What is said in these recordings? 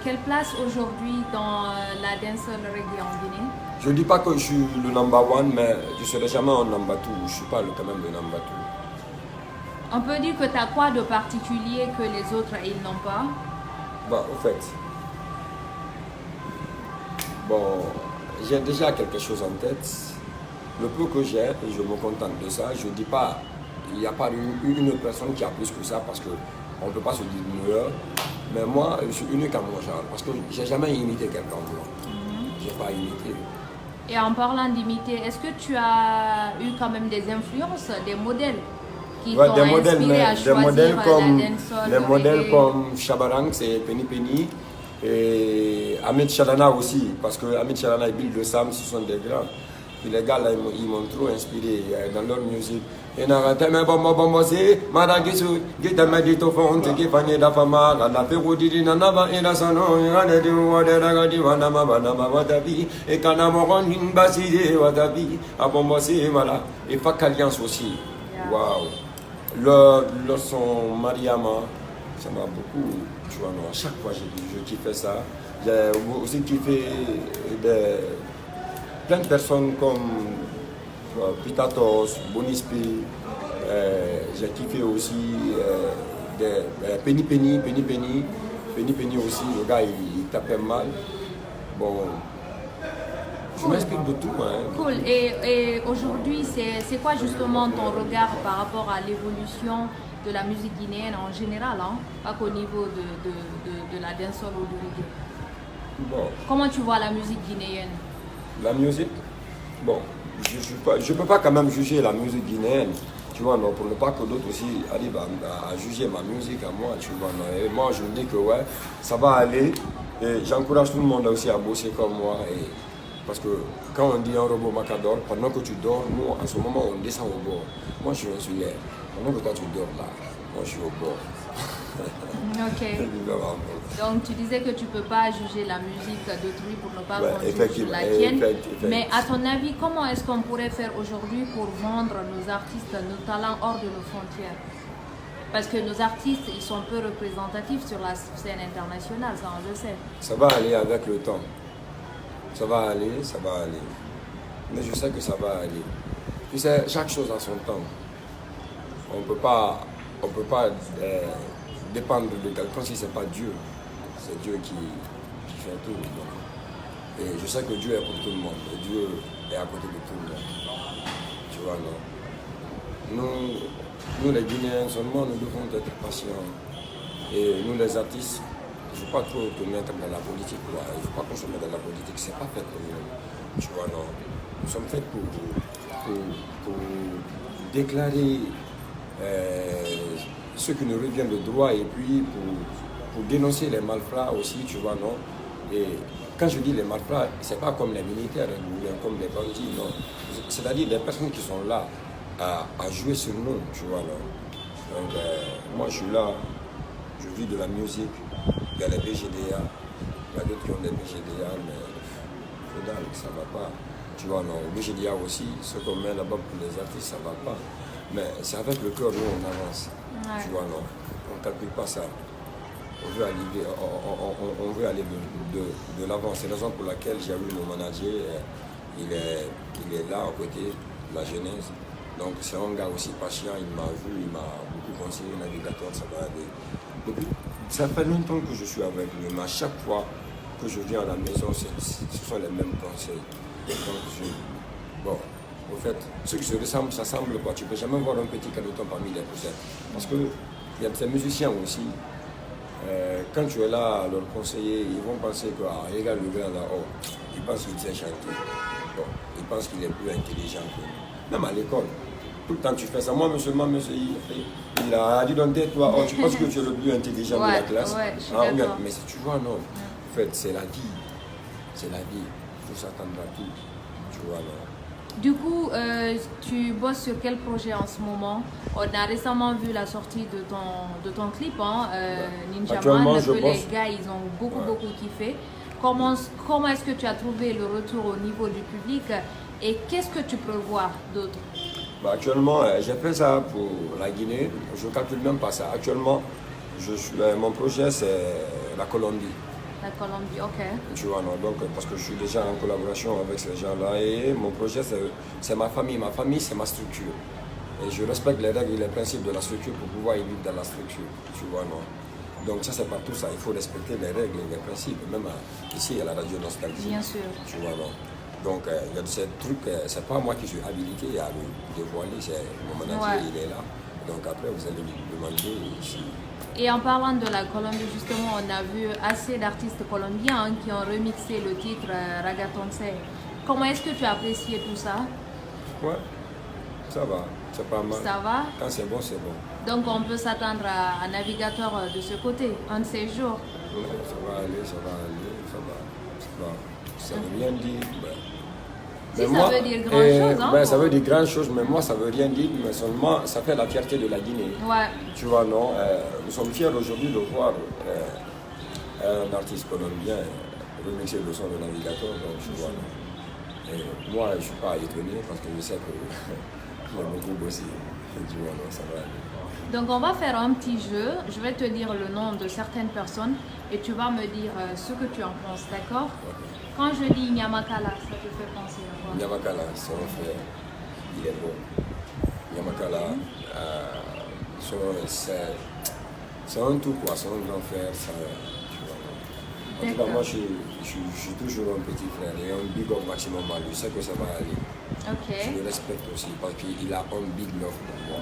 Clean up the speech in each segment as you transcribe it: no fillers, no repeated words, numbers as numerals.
quelle place aujourd'hui dans la dancehall reggae en Guinée? Je ne dis pas que je suis le number one, mais je ne serai jamais un number two. Je ne suis pas quand même le number two. On peut dire que tu as quoi de particulier que les autres ils n'ont pas? Bon, au fait, bon, j'ai déjà quelque chose en tête. Le peu que j'ai, je me contente de ça. Je ne dis pas, il n'y a pas une autre personne qui a plus que ça parce qu'on ne peut pas se dire meilleur. Mais moi, je suis unique à mon genre parce que je n'ai jamais imité quelqu'un de moi. Je n'ai pas imité. Et en parlant d'imiter, est-ce que tu as eu quand même des influences, des modèles qui t'ont inspiré à choisir la dancehall? Des modèles comme Chabarang, c'est Penny Penny, et Ahmed Chalana aussi, parce que Ahmed Chalana et Bill de Sam, ce sont des grands. Puis les gars là, ils m'ont trop inspiré dans leur musique. Et Naratame Bombo Bombo, c'est Madagisu, Gitamedito Fonte, Gifani da Fama, la Perudi Nanaba, et la Sano, et la Ragadi, Wanama, Wanama, Watabi, et Kanamoron, Basile, Watabi, à Bombo, c'est voilà. Et Fac Alliance aussi. Waouh! Le son Mariama, ça m'a beaucoup, tu vois, non, à chaque fois je kiffais ça. J'ai aussi kiffé plein de personnes comme Pitatos, Bonispi, j'ai kiffé aussi Penny Penny aussi, le gars il tapait mal. Bon, je m'inspire de tout. Hein. Cool. Et aujourd'hui, c'est quoi justement ton regard par rapport à l'évolution de la musique guinéenne en général, hein? Pas qu'au niveau de la dancehall ou du reggae? Bon. Comment tu vois la musique guinéenne? La musique, bon, je ne peux pas quand même juger la musique guinéenne, tu vois, non, pour ne pas que d'autres aussi arrivent à juger ma musique à moi, tu vois, non. Et moi, je me dis que ouais, ça va aller, et j'encourage tout le monde aussi à bosser comme moi, et, parce que quand on dit un robot macador, pendant que tu dors, nous, en ce moment, on descend au bord. Moi, je suis insulaire, pendant que toi, tu dors là, moi, je suis au bord. Ok. Donc tu disais que tu ne peux pas juger la musique d'autrui pour ne pas qu'on juge la tienne. Mais à ton avis, comment est-ce qu'on pourrait faire aujourd'hui pour vendre nos artistes, nos talents hors de nos frontières? Parce que nos artistes, ils sont peu représentatifs sur la scène internationale, ça on le sait. Ça va aller avec le temps. Ça va aller, ça va aller. Mais je sais que ça va aller. Tu sais, chaque chose a son temps. On peut pas dépendre de quelqu'un si ce n'est pas Dieu. C'est Dieu qui fait tout. Et je sais que Dieu est pour tout le monde. Et Dieu est à côté de tout le monde. Tu vois, non? Nous les Guinéens seulement, nous devons être patients. Et nous les artistes, il ne faut pas trop te mettre dans la politique. Il ne faut pas qu'on se mette dans la politique. Ce n'est pas fait pour nous. Tu vois, non? Nous sommes faits pour déclarer ce qui nous revient de droit et puis pour dénoncer les malfrats aussi, tu vois, non? Et quand je dis les malfrats, c'est pas comme les militaires ou bien comme les bandits, non. C'est-à-dire des personnes qui sont là à jouer sur nous, tu vois, non? Donc, moi, je suis là, je vis de la musique, il y a les BGDA, il y a d'autres qui ont des BGDA, mais ça va pas. Tu vois, non, le BGDA aussi, ce qu'on met là-bas pour les artistes, ça va pas. Mais c'est avec le cœur, nous, on avance. Ouais. Tu vois, non, on ne calcule pas ça. On veut aller de l'avant. C'est la raison pour laquelle j'ai eu mon manager. Il est là, à côté de la jeunesse. Donc, c'est un gars aussi patient. Il m'a vu, il m'a beaucoup conseillé, navigateur, ça va aller. Depuis, ça fait longtemps que je suis avec lui, mais à chaque fois que je viens à la maison, ce sont les mêmes conseils. Donc, bon. Au fait, ceux qui se ressemblent, ça semble quoi. Tu ne peux jamais voir un petit cadeauton parmi les poussins. Parce que il y a ces musiciens aussi. Quand tu es là à leur conseiller, ils vont penser que, regarde le gars là, oh, il pense qu'il sait chanter. Bon, il pense qu'il est plus intelligent que nous. Même à l'école, tout le temps tu fais ça. Moi, monsieur, il a dit donc toi, oh, tu penses que tu es le plus intelligent de la classe? Ouais, mais tu vois, non. En fait, c'est la vie. C'est la vie. Il faut s'attendre à tout. Tu vois, non. Du coup, tu bosses sur quel projet en ce moment? On a récemment vu la sortie de ton clip, hein, Ninja Man, que les gars ils ont beaucoup kiffé. Comment est-ce que tu as trouvé le retour au niveau du public et qu'est-ce que tu prévois d'autre? Actuellement, j'ai fait ça pour la Guinée. Je ne calcule même pas ça. Actuellement, mon projet c'est la Colombie. La Colombie, ok. Tu vois, non, donc parce que je suis déjà en collaboration avec ces gens-là et mon projet c'est ma famille. Ma famille c'est ma structure. Et je respecte les règles et les principes de la structure pour pouvoir y vivre dans la structure. Tu vois, non. Donc ça c'est partout ça, il faut respecter les règles et les principes, même ici à la radio Nostalgie. Bien sûr. Tu vois, non. Donc il y a de ces trucs, c'est pas moi qui suis habilité à le dévoiler, c'est mon manager, il est là. Donc après vous allez lui demander si... Et en parlant de la Colombie, justement, on a vu assez d'artistes colombiens qui ont remixé le titre Ragaton C. Comment est-ce que tu as apprécié tout ça? Ouais, ça va, c'est pas mal. Ça va? Quand c'est bon, c'est bon. Donc on peut s'attendre à un navigateur de ce côté, un de ces jours. Ouais, ça va aller, ça va. Ça veut rien dire. Si ça veut dire grand-chose, hein? Ça veut dire grand-chose, mais moi ça veut rien dire, mais seulement ça fait la fierté de la Guinée. Ouais. Tu vois, non, nous sommes fiers aujourd'hui de voir un artiste colombien remixer le son de navigateur, donc tu vois, non. Et moi je ne suis pas étonné parce que je sais que j'ai beaucoup bossé. Tu vois, non, ça va aller. Donc on va faire un petit jeu, je vais te dire le nom de certaines personnes et tu vas me dire ce que tu en penses, d'accord? Okay. Quand je dis Nyamakala, ça te fait penser à quoi? Nyamakala, son frère, il est bon. Nyamakala, c'est un tout quoi, c'est un grand frère, ça, tu vois. En tout cas, moi je suis toujours un petit frère et un big up maximum à lui, je sais que ça va aller. Ok. Je le respecte aussi parce qu'il a un big love pour moi.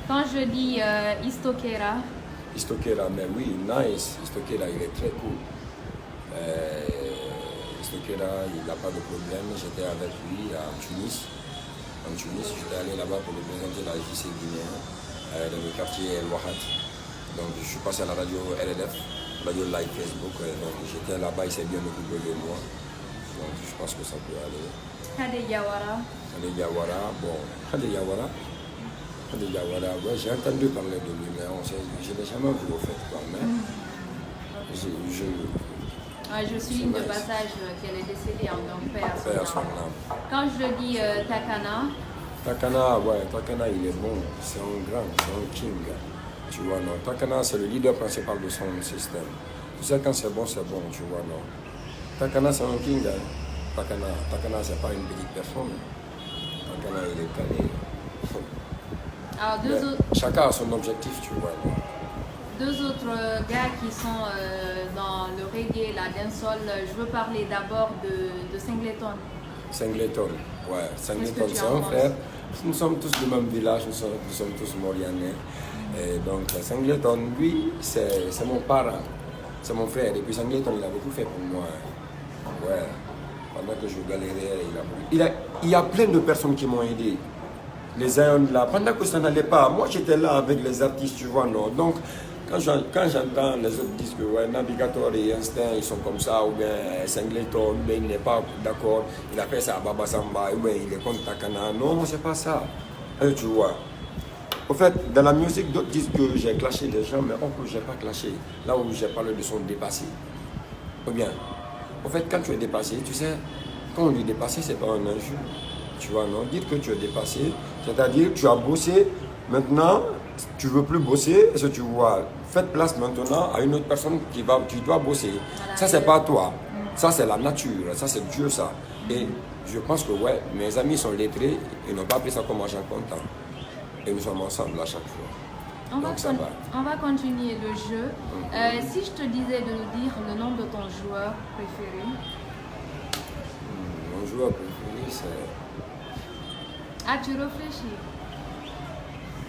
Quand je dis Istokera. Istokera, mais oui, nice. Istokera, il est très cool. Istokera, il n'a pas de problème. J'étais avec lui à Tunis. En Tunis, j'étais allé là-bas pour le présenter la JC guinéenne dans le quartier El Wahad. Donc je suis passé à la radio RLF, radio live Facebook. Donc j'étais là-bas, il s'est bien occupé de moi. Donc je pense que ça peut aller. Kade Yawara. Kade Yawara, bon, Kade Yawara. Ouais, j'ai entendu parler de lui, mais je n'ai jamais vu au fait. Je suis de passage qu'elle est décédée en enfer. Quand je dis Takana. Takana, il est bon, c'est un grand, c'est un king. Tu vois, non. Takana, c'est le leader principal de son système. Tu sais, quand c'est bon, tu vois, non. Takana, c'est un king. Takana, c'est pas une petite personne. Takana, il est calé. Alors, chacun a son objectif, tu vois. Non? Deux autres gars qui sont dans le reggae, la dancehall, je veux parler d'abord de Singleton. Singleton, ouais. Singleton, c'est un frère. Nous sommes tous du même village, nous sommes tous Morianais. Et donc, Singleton, lui, c'est mon parent, c'est mon frère. Et puis Singleton, il a beaucoup fait pour moi. Ouais. Pendant que je galérais, il y a plein de personnes qui m'ont aidé. Les uns là, pendant que ça n'allait pas, moi j'étais là avec les artistes, tu vois, non. Donc, quand j'entends les autres disent que ouais, Navigator et Instinct, ils sont comme ça, ou bien Singleton, mais il n'est pas d'accord, il a fait ça à Baba Samba, ou bien il est contre Takana. Non, c'est pas ça. Tu vois. Au fait, dans la musique, d'autres disent que j'ai clashé des gens, mais je n'ai pas clashé. Là où j'ai parlé de son dépassé. Ou bien, au fait, quand tu es dépassé, tu sais, quand on dit dépassé, c'est pas un injure. Tu vois, non, dire que tu es dépassé, c'est-à-dire tu as bossé, maintenant tu ne veux plus bosser, est-ce que tu vois, faites place maintenant à une autre personne qui doit bosser. Voilà. Ça, c'est pas toi, ça c'est la nature, ça c'est Dieu ça. Et je pense que ouais, mes amis sont lettrés, ils n'ont pas pris ça comme argent comptant. Et nous sommes ensemble à chaque fois. On va continuer le jeu. Si je te disais de nous dire le nom de ton joueur préféré. Mon joueur préféré, c'est... Ah, tu réfléchis?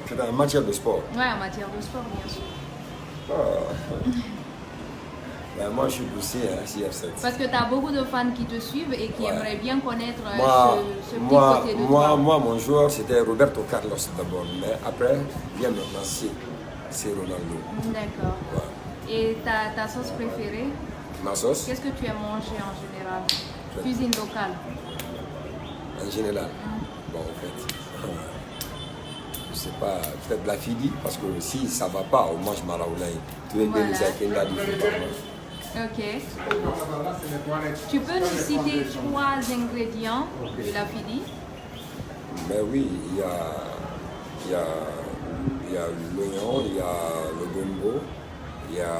C'est en matière de sport? Oui, en matière de sport, bien sûr. Ben, moi, je suis poussé à CF7. Parce que tu as beaucoup de fans qui te suivent et qui aimeraient bien connaître ce petit côté de toi. Moi, mon joueur, c'était Roberto Carlos d'abord. Mais après, vient maintenant, c'est Ronaldo. D'accord. Ouais. Et ta sauce préférée? Ma sauce? Qu'est-ce que tu aimes manger en général? Cuisine locale? En général? Bon, en fait, je sais pas, peut-être la fidi, parce que si ça va pas, on mange maraoulay. Tu es bien Ok. Tu peux nous citer 3 ingrédients de la fidi? Ben oui, il y a l'oignon, il y a le gombo, il y a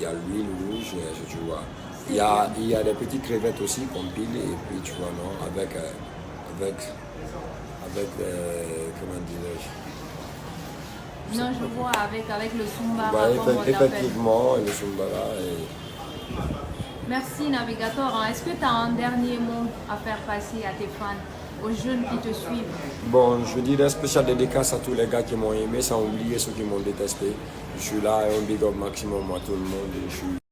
il y a l'huile rouge, tu vois. Il y a des petites crevettes aussi qu'on pile et puis tu vois, non, avec comment dirais-je? Non, je vois, avec le Sumbara. Ouais, effectivement, le Sumbara. Merci Navigator. Est-ce que tu as un dernier mot à faire passer à tes fans, aux jeunes qui te suivent? Bon, je dirais spécial dédicace à tous les gars qui m'ont aimé, sans oublier ceux qui m'ont détesté. Je suis là et un big up maximum à tout le monde.